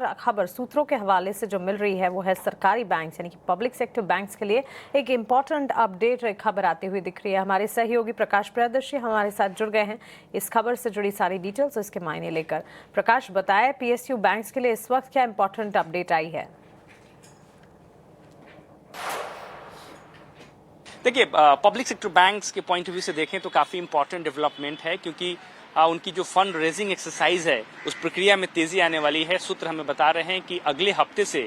और खबर सूत्रों के हवाले से जो मिल रही है वो है सरकारी बैंक यानी कि पब्लिक सेक्टर बैंक्स के लिए एक इम्पॉर्टेंट अपडेट खबर आती हुई दिख रही है। हमारे सहयोगी प्रकाश प्रियदर्शी हमारे साथ जुड़ गए हैं इस खबर से जुड़ी सारी डिटेल्स इसके मायने लेकर। प्रकाश, बताएं पीएसयू बैंक्स के लिए इस वक्त क्या इम्पोर्टेंट अपडेट आई है? देखिए, पब्लिक सेक्टर बैंक्स के पॉइंट ऑफ व्यू से देखें तो काफी इंपॉर्टेंट डेवलपमेंट है, क्योंकि उनकी जो फंड रेजिंग एक्सरसाइज है उस प्रक्रिया में तेजी आने वाली है। सूत्र हमें बता रहे हैं कि अगले हफ्ते से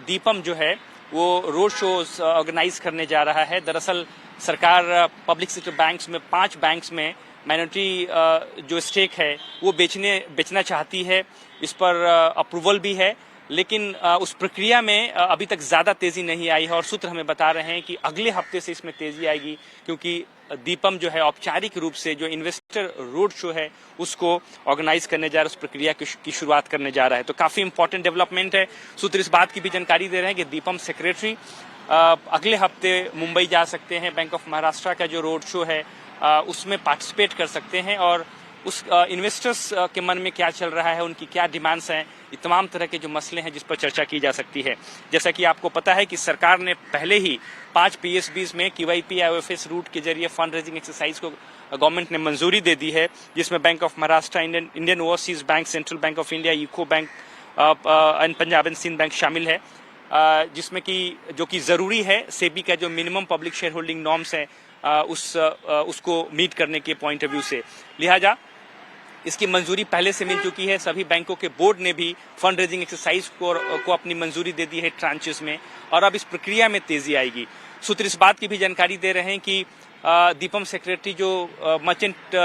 दीपम जो है वो रोड शोज ऑर्गेनाइज करने जा रहा है। दरअसल सरकार पब्लिक सेक्टर बैंक्स में 5 बैंक्स में माइनॉरिटी जो स्टेक है वो बेचना चाहती है। इस पर अप्रूवल भी है, लेकिन उस प्रक्रिया में अभी तक ज्यादा तेजी नहीं आई है और सूत्र हमें बता रहे हैं कि अगले हफ्ते से इसमें तेजी आएगी, क्योंकि दीपम जो है औपचारिक रूप से जो इन्वेस्टर रोड शो है उसको ऑर्गेनाइज करने जा रहा है, उस प्रक्रिया की शुरुआत करने जा रहा है। तो काफी इंपॉर्टेंट डेवलपमेंट है। सूत्र इस बात की भी जानकारी दे रहे हैं कि दीपम सेक्रेटरी अगले हफ्ते मुंबई जा सकते हैं। बैंक ऑफ महाराष्ट्र का जो रोड शो है उसमें पार्टिसिपेट कर सकते हैं और उस इन्वेस्टर्स के मन में क्या चल रहा है, उनकी क्या डिमांड्स हैं, ये तमाम तरह के जो मसले हैं जिस पर चर्चा की जा सकती है। जैसा कि आपको पता है कि सरकार ने पहले ही 5 पीएसबीज में QIP IOFS रूट के जरिए फंड रेजिंग एक्सरसाइज को गवर्नमेंट ने मंजूरी दे दी है, जिसमें bank of Maharashtra, Indian overseas bank, central bank of India, UCO bank and Punjab and Sind bank शामिल है, जिसमें कि जो कि जरूरी है सेबी का जो minimum public share holding norms है उसको मीट करने के पॉइंट ऑफ व्यू से। लिहाजा इसकी मंजूरी पहले से मिल चुकी है। सभी बैंकों के बोर्ड ने भी फंड रेजिंग एक्सरसाइज को अपनी मंजूरी दे दी है ट्रांचेस में, और अब इस प्रक्रिया में तेजी आएगी। सूत्र इस बात की भी जानकारी दे रहे हैं कि दीपम सेक्रेटरी जो मर्चेंट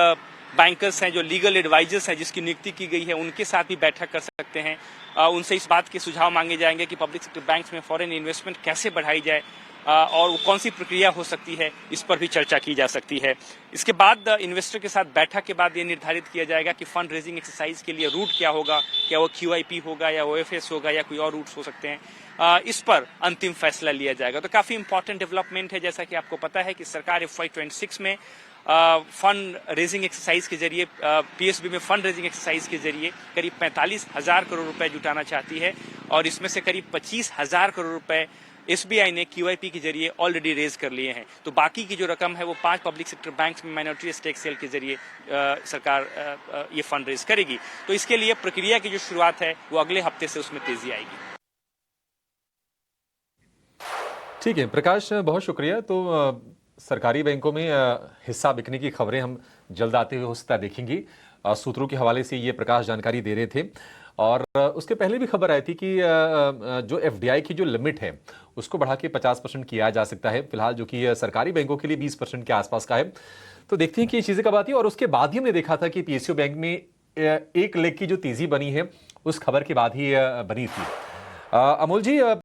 बैंकर्स हैं, जो लीगल एडवाइजर्स हैं जिसकी नियुक्ति की गई है, उनके साथ भी बैठक कर सकते हैं। उनसे इस बात के सुझाव मांगे जाएंगे कि पब्लिक सेक्टर बैंक्स में फॉरेन इन्वेस्टमेंट कैसे बढ़ाई जाए और वो कौन सी प्रक्रिया हो सकती है, इस पर भी चर्चा की जा सकती है। इसके बाद इन्वेस्टर के साथ बैठक के बाद ये निर्धारित किया जाएगा कि फंड रेजिंग एक्सरसाइज के लिए रूट क्या होगा, क्या वो QIP होगा या OFS होगा या कोई और रूट्स हो सकते हैं। इस पर अंतिम फैसला लिया जाएगा। तो काफी इंपॉर्टेंट डेवलपमेंट है। जैसा कि आपको पता है कि सरकार FY26 में फंड रेजिंग एक्सरसाइज के जरिए PSB में फंड रेजिंग एक्सरसाइज के जरिए करीब 45,000 करोड़ रुपए जुटाना चाहती है, और इसमें से करीब 25,000 करोड़ रुपए SBI ने QIP के जरिए ऑलरेडी रेज कर लिए हैं। तो बाकी की जो रकम है वो 5 पब्लिक सेक्टर बैंक्स में माइनॉरिटी स्टेक सेल के जरिए सरकार ये फंड रेज करेगी। तो इसके लिए प्रक्रिया की जो शुरुआत है वो अगले हफ्ते से उसमें तेजी आएगी। ठीक है प्रकाश, बहुत शुक्रिया। तो सरकारी बैंकों में हिस्सा बिकने की खबरें हम जल्द आते हुए हो सकता है देखेंगी। सूत्रों के हवाले से ये प्रकाश जानकारी दे रहे थे, और उसके पहले भी खबर आई थी कि जो FDI की जो लिमिट है उसको बढ़ा के 50% किया जा सकता है, फिलहाल जो कि सरकारी बैंकों के लिए 20% के आसपास का है। तो देखते हैं कि ये चीज़ें कब आती है। और उसके बाद ही हमने देखा था कि PSU बैंक में एक लेग की जो तेजी बनी है उस खबर के बाद ही बनी थी। अमोल जी,